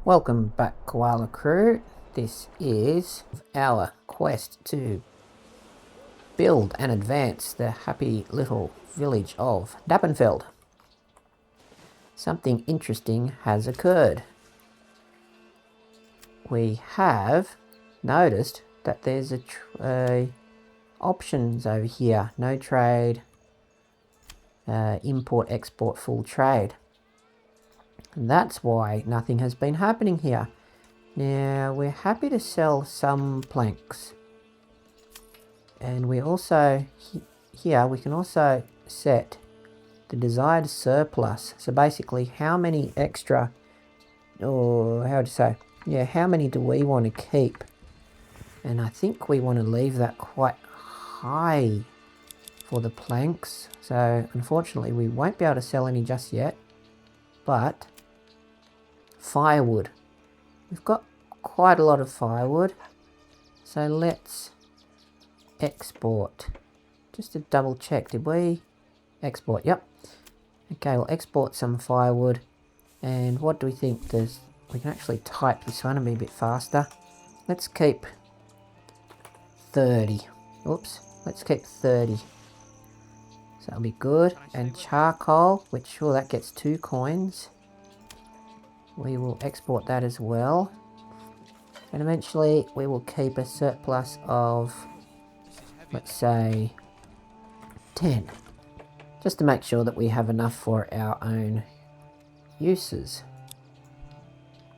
Welcome back, Koala Crew. This is our quest to build and advance the happy little village of Dappenfeld. Something interesting has occurred. We have noticed that there's a options over here. No trade, import, export, full trade. And that's why nothing has been happening here. Now, we're happy to sell some planks. And we also, here, we can also set the desired surplus. So basically, how many extra, or how to say, yeah, how many do we want to keep? And I think we want to leave that quite high for the planks. So unfortunately, we won't be able to sell any just yet. But firewood. We've got quite a lot of firewood. So let's export. Just to double check, did we export? Yep. Okay, we'll export some firewood. And what do we think? We can actually type this one and be a bit faster. Let's keep 30. Oops, let's keep 30. So that'll be good. And charcoal, which sure that gets 2 coins. We will export that as well. And eventually we will keep a surplus of, let's say, 10. Just to make sure that we have enough for our own uses.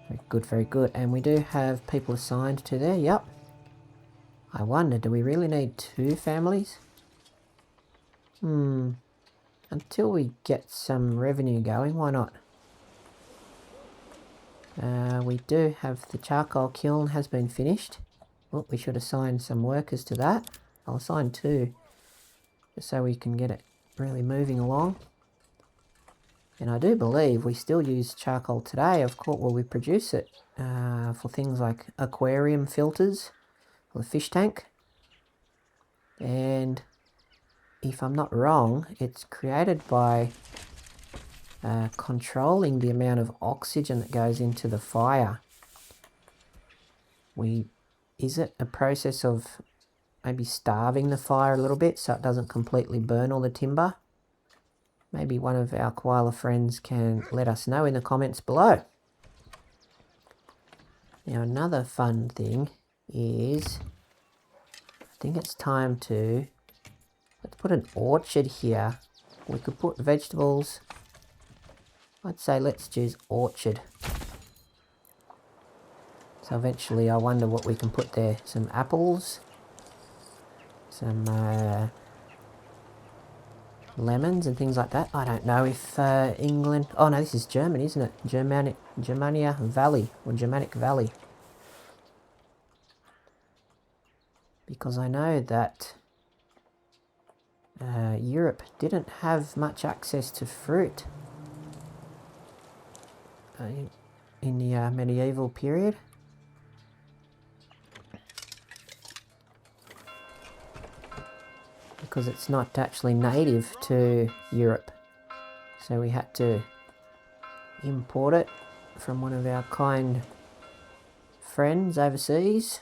Very good, very good. And we do have people assigned to there, yep. I wonder, do we really need 2 families? Until we get some revenue going, why not? We do have the charcoal kiln has been finished. Oh, we should assign some workers to that. I'll assign 2, just so we can get it really moving along. And I do believe we still use charcoal today. Of course, well, we produce it for things like aquarium filters for the fish tank. And if I'm not wrong, it's created by controlling the amount of oxygen that goes into the fire. Is it a process of maybe starving the fire a little bit so it doesn't completely burn all the timber? Maybe one of our koala friends can let us know in the comments below. Now, another fun thing is, I think it's time to, let's put an orchard here. We could put vegetables. I'd say let's choose orchard. So eventually I wonder what we can put there. Some apples. Some lemons and things like that. I don't know if England... Oh no, this is Germany, isn't it? Germania Valley, or Germanic Valley. Because I know that Europe didn't have much access to fruit in the medieval period. Because it's not actually native to Europe. So we had to import it from one of our kind friends overseas.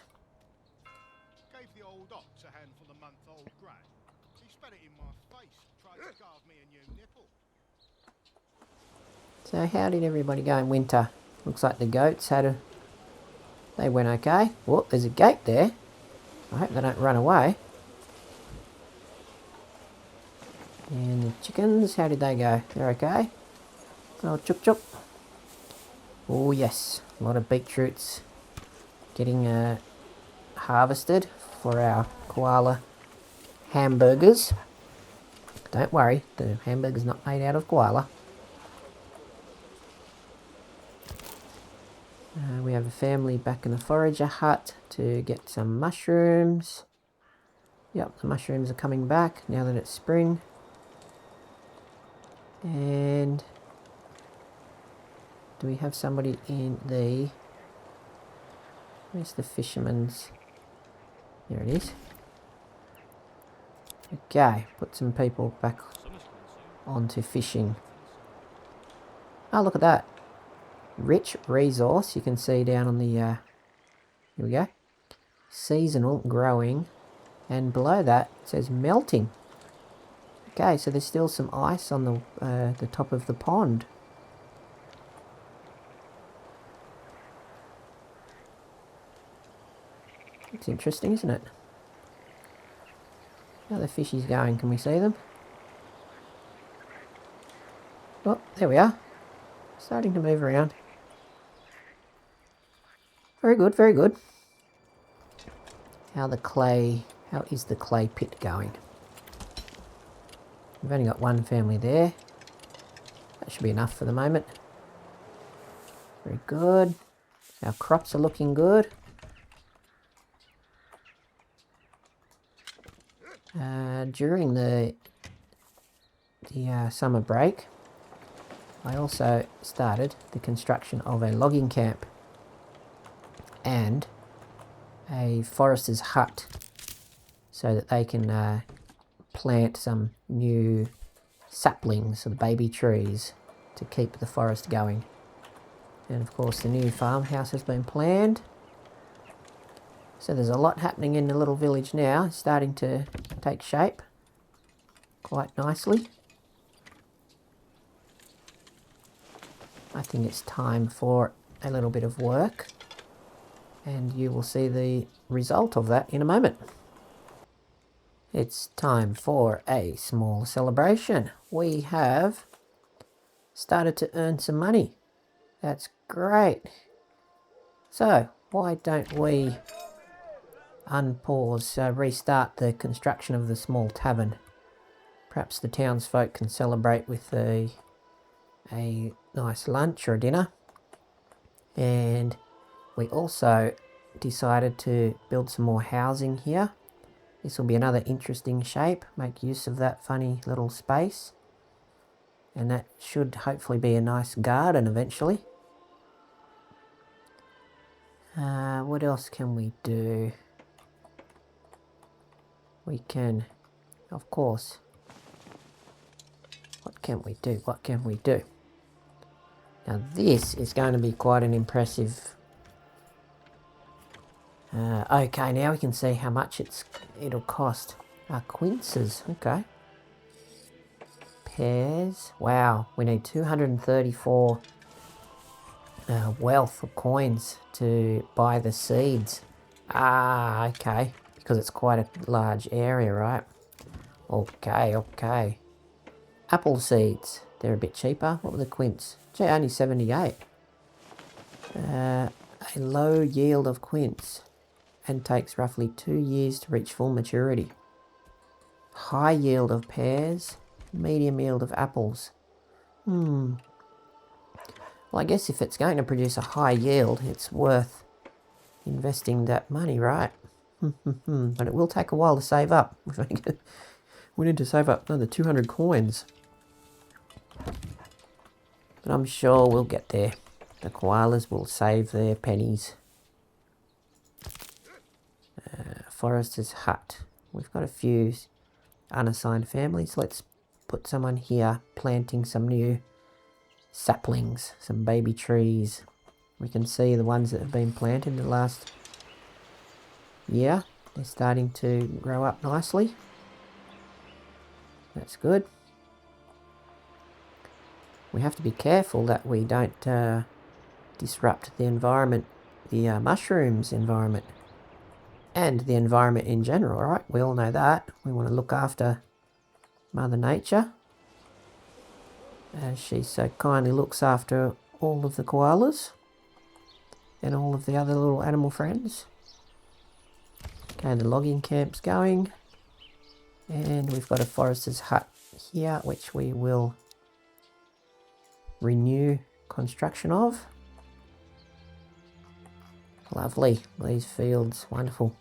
Gave the old ox a handful of month-old grain. He spat it in my face, tried to carve me a new nipple. So how did everybody go in winter? Looks like the goats they went okay. Oh, there's a gate there. I hope they don't run away. And the chickens, how did they go? They're okay? Oh, chup chup. Oh yes, a lot of beetroots getting harvested for our koala hamburgers. Don't worry, the hamburger's not made out of koala. We have a family back in the forager hut to get some mushrooms. Yep, the mushrooms are coming back now that it's spring. And do we have somebody in the... Where's the fisherman's? There it is. Okay, put some people back onto fishing. Oh, look at that. rich resource. You can see down on the, here we go, seasonal growing, and below that it says melting. Okay, so there's still some ice on the top of the pond. It's interesting, isn't it? How the fishies going? Can we see them? Oh, there we are. Starting to move around. Very good, very good. How is the clay pit going? We've only got one family there. That should be enough for the moment. Very good. Our crops are looking good. During the summer break, I also started the construction of a logging camp and a forester's hut so that they can plant some new saplings, or the baby trees, to keep the forest going. And of course the new farmhouse has been planned. So there's a lot happening in the little village now. It's starting to take shape quite nicely. I think it's time for a little bit of work, and you will see the result of that in a moment. It's time for a small celebration. We have started to earn some money. That's great. So why don't we unpause, restart the construction of the small tavern. Perhaps the townsfolk can celebrate with a nice lunch or a dinner. And we also decided to build some more housing here. This will be another interesting shape. Make use of that funny little space. And that should hopefully be a nice garden eventually. What else can we do? We can, of course, what can we do? What can we do? Now this is going to be quite an impressive. Okay, now we can see how much it'll cost. Quinces, okay. Pears, wow, we need 234 wealth of coins to buy the seeds. Okay, because it's quite a large area, right? Okay. Apple seeds, they're a bit cheaper. What were the quints? Gee, only 78. A low yield of quints and takes roughly 2 years to reach full maturity. High yield of pears, medium yield of apples. Well, I guess if it's going to produce a high yield, it's worth investing that money, right? But it will take a while to save up. We need to save up another 200 coins. But I'm sure we'll get there. The koalas will save their pennies. Forester's hut. We've got a few unassigned families. Let's put someone here planting some new saplings, some baby trees. We can see the ones that have been planted in the last year. They're starting to grow up nicely. That's good. We have to be careful that we don't disrupt the environment, the mushrooms environment, and the environment in general, right? We all know that. We want to look after Mother Nature, as she so kindly looks after all of the koalas and all of the other little animal friends. Okay, the logging camp's going, and we've got a forester's hut here, which we will renew construction of. Lovely, these fields, wonderful.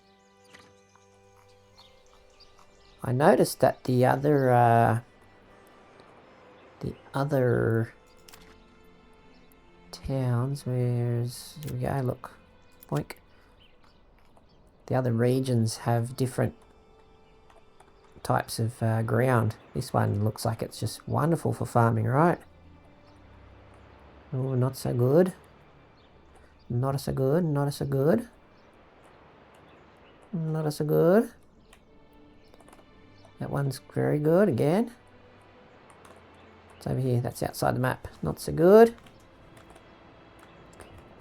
I noticed that the other towns, here we go, look, boink. The other regions have different types of ground. This one looks like it's just wonderful for farming, right? Oh, not so good. Not so good, not so good. Not so good. That one's very good again. It's over here, that's outside the map. Not so good.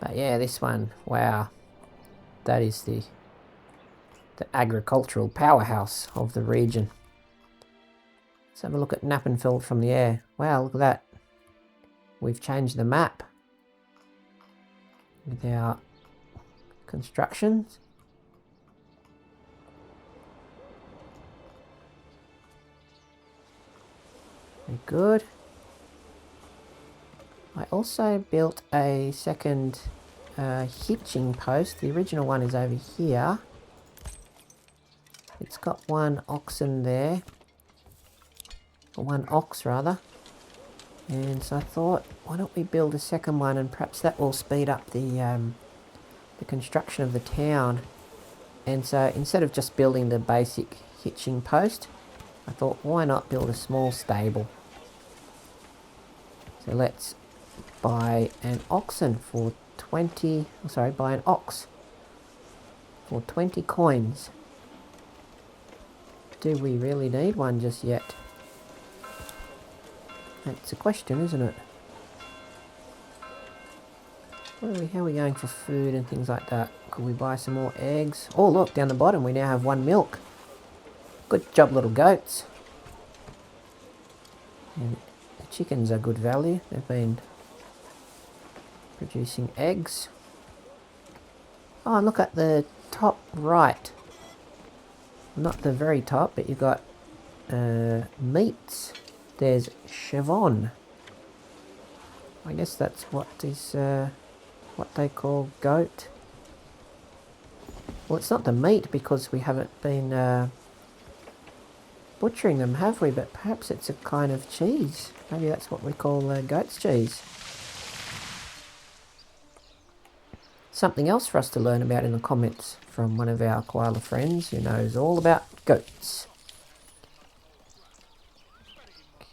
But yeah, this one, wow. That is the agricultural powerhouse of the region. Let's have a look at Knappenfeld from the air. Wow, look at that. We've changed the map with our constructions. Very good. I also built a second hitching post. The original one is over here. It's got one oxen there. Or one ox rather. And so I thought, why don't we build a second one, and perhaps that will speed up the construction of the town. And so instead of just building the basic hitching post, I thought, why not build a small stable? So let's buy an oxen for 20, buy an ox for 20 coins. Do we really need one just yet? That's a question, isn't it? How are we going for food and things like that? Could we buy some more eggs? Oh look, down the bottom we now have 1 milk. Good job, little goats. And the chickens are good value. They've been producing eggs. Oh, and look at the top right. Not the very top, but you've got meats. There's chevon. I guess that's what is what they call goat. Well, it's not the meat because we haven't been butchering them, have we? But perhaps it's a kind of cheese. Maybe that's what we call goat's cheese. Something else for us to learn about in the comments from one of our koala friends who knows all about goats.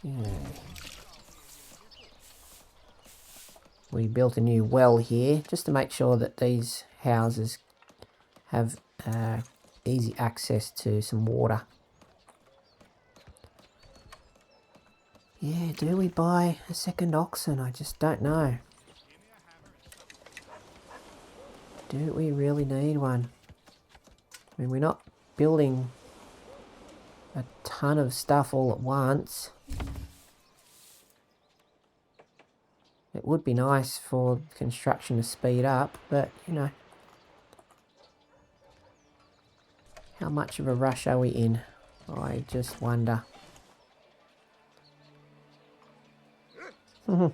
Okay. We built a new well here just to make sure that these houses have easy access to some water. Yeah, do we buy a second oxen? I just don't know. Do we really need one? I mean, we're not building a ton of stuff all at once. It would be nice for construction to speed up, but, you know. How much of a rush are we in? I just wonder. The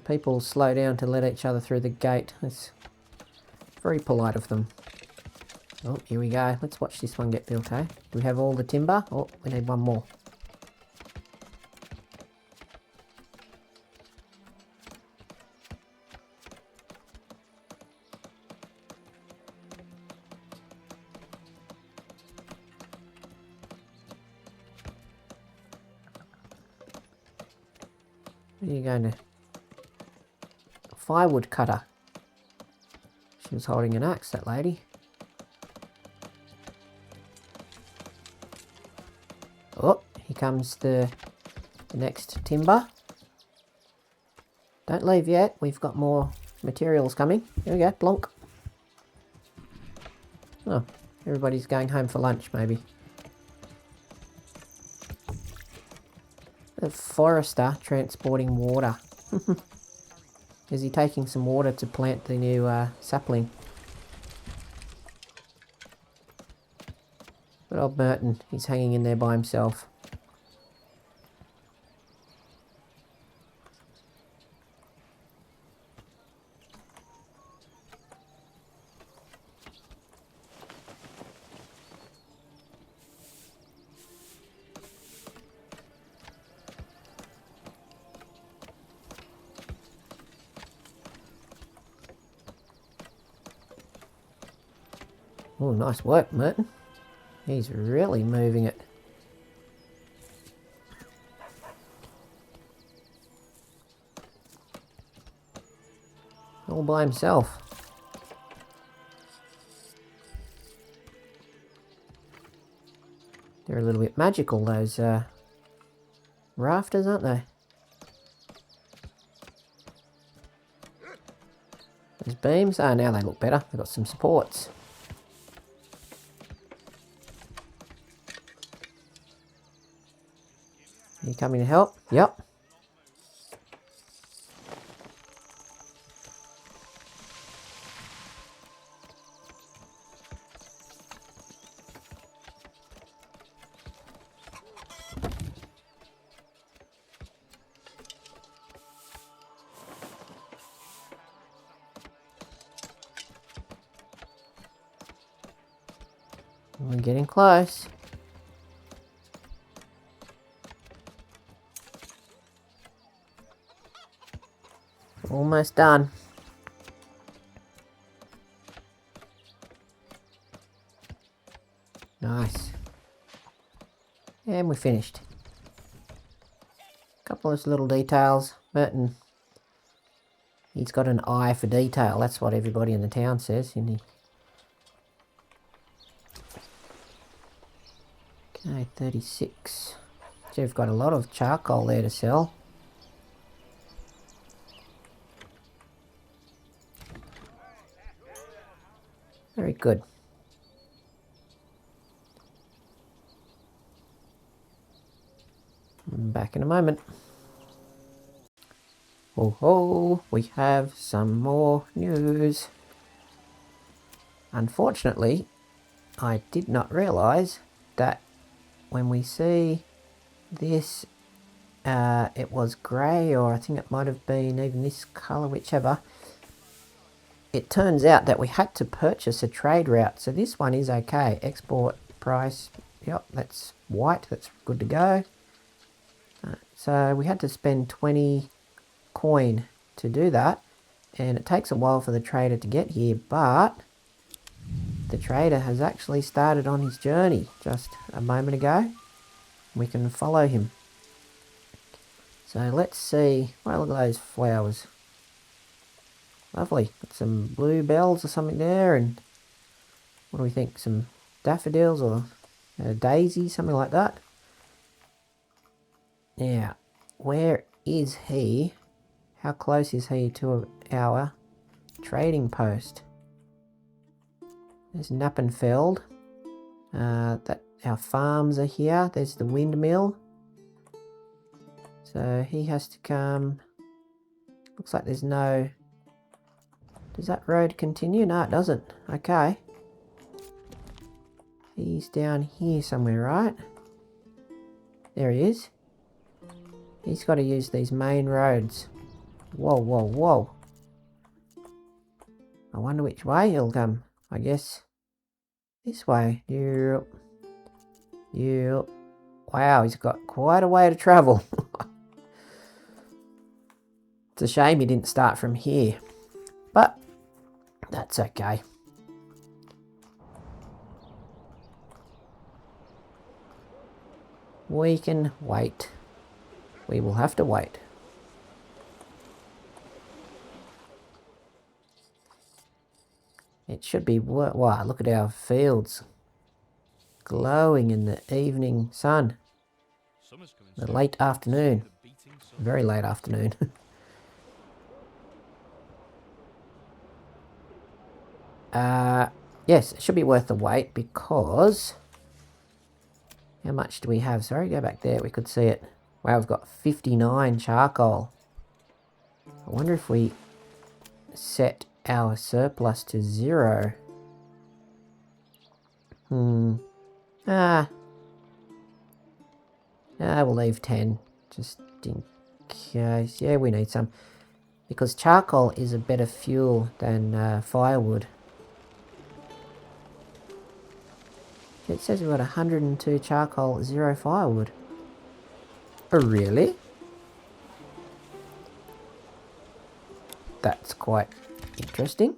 people slow down to let each other through the gate. That's very polite of them. Oh, here we go. Let's watch this one get built, eh? Do we have all the timber? Oh, we need one more. Where are you going to? Firewood cutter. She was holding an axe, that lady. Oh, here comes the next timber. Don't leave yet. We've got more materials coming. Here we go. Plonk. Oh, everybody's going home for lunch, maybe. A forester transporting water. Is he taking some water to plant the new sapling? But old Merton, he's hanging in there by himself. Oh, nice work, Merton. He's really moving it. all by himself. They're a little bit magical, those rafters, aren't they? Those beams. Ah, now they look better. They've got some supports. Are you coming to help? Yep. We're getting close. Almost done. Nice. And we're finished. Couple of little details. Merton, he's got an eye for detail. That's what everybody in the town says, isn't he? Okay, 36. So we've got a lot of charcoal there to sell. Very good. Back in a moment. Oh ho, we have some more news. Unfortunately, I did not realise that when we see this, it was grey, or I think it might have been even this colour, whichever. It turns out that we had to purchase a trade route. So this one is okay. Export price, yep, that's white, that's good to go. So we had to spend 20 coin to do that. And it takes a while for the trader to get here, but the trader has actually started on his journey just a moment ago. We can follow him. So let's see. Well, look at those flowers. Lovely. Got some bluebells or something there, and what do we think? Some daffodils or daisies, something like that. Now, where is he? How close is he to our trading post? There's Nappenfeld. That our farms are here. There's the windmill. So he has to come. Looks like there's no. Does that road continue? No, it doesn't. Okay. He's down here somewhere, right? There he is. He's got to use these main roads. Whoa, whoa, whoa. I wonder which way he'll come. I guess this way. Yep. Yep. Wow, he's got quite a way to travel. It's a shame he didn't start from here. But that's okay. We can wait. We will have to wait. It should be... Wow, look at our fields. Glowing in the evening sun. The late afternoon. Very late afternoon. Yes, it should be worth the wait because... How much do we have? Sorry, go back there. We could see it. Wow, we've got 59 charcoal. I wonder if we set our surplus to 0. We'll leave 10 just in case. Yeah, we need some. Because charcoal is a better fuel than firewood. It says we've got 102 charcoal, 0 firewood. Oh, really? That's quite interesting.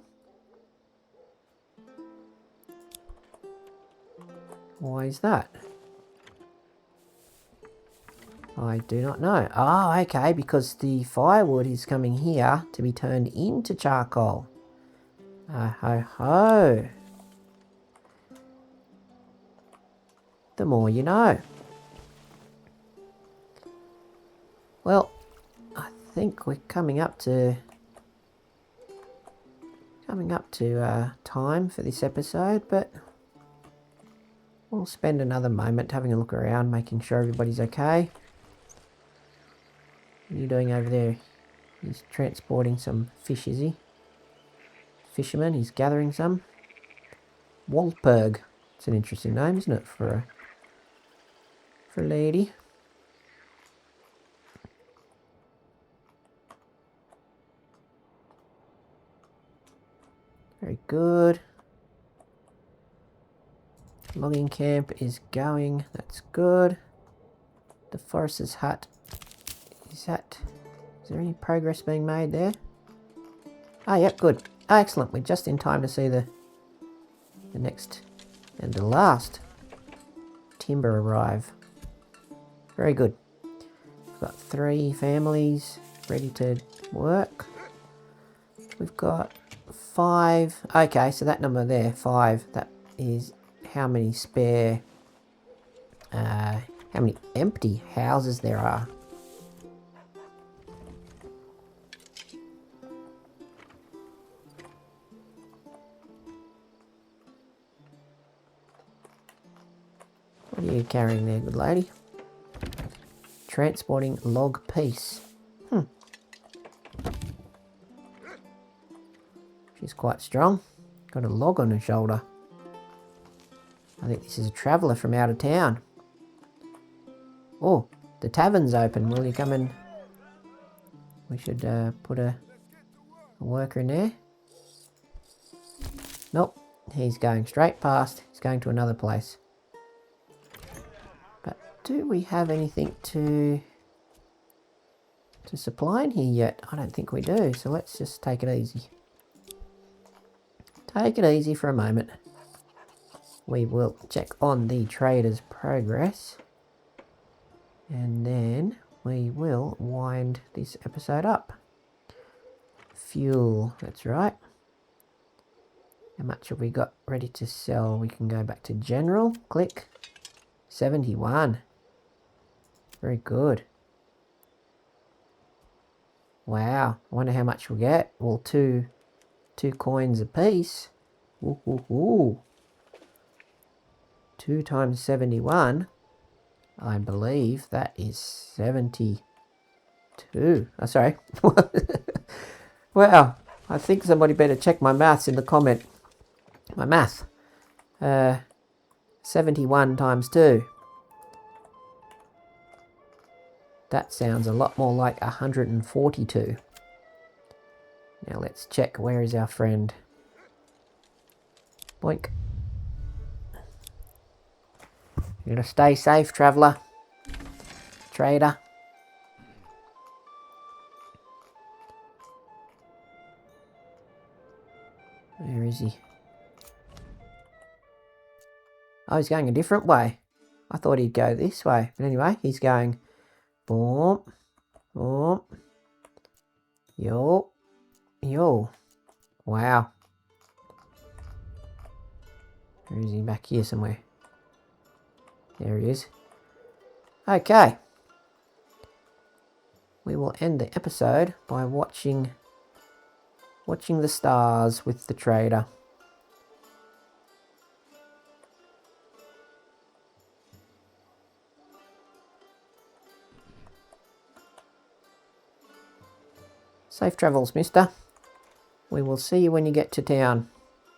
Why is that? I do not know. Oh, okay, because the firewood is coming here to be turned into charcoal. Ho ho. The more you know. Well, I think we're coming up to time for this episode, but we'll spend another moment having a look around, making sure everybody's okay. What are you doing over there? He's transporting some fish, is he? Fisherman, he's gathering some. Walpurg. It's an interesting name, isn't it, for a lady? Very good. Logging camp is going. That's good. The forester's hut. Is there any progress being made there? Ah, yep, good. Ah, excellent. We're just in time to see the next and the last timber arrive. Very good. We've got 3 families ready to work. We've got 5. Okay, so that number there, 5, that is how many spare, how many empty houses there are. What are you carrying there, good lady? Transporting log piece. She's quite strong. Got a log on her shoulder. I think this is a traveller from out of town. Oh, the tavern's open. Will you come and... We should put a worker in there. Nope. He's going straight past. He's going to another place. But do we have anything to supply in here yet? I don't think we do. So let's just take it easy. Take it easy for a moment. We will check on the trader's progress. And then we will wind this episode up. Fuel, that's right. How much have we got ready to sell? We can go back to general. Click. 71. Very good. Wow. I wonder how much we'll get. Well, two coins a piece. Ooh, ooh, ooh. 2 times 71. I believe that is 72. Oh, sorry. Wow. I think somebody better check my maths in the comment. My math. 71 times 2. That sounds a lot more like 142. Now let's check. Where is our friend? Boink. You're gonna stay safe, traveller. Trader. Where is he? Oh, he's going a different way. I thought he'd go this way. But anyway, he's going... Boom. Boom. Yo. Yo. Wow. Or is he back here somewhere? There he is. Okay. We will end the episode by watching the stars with the trader. Safe travels, mister. We will see you when you get to town.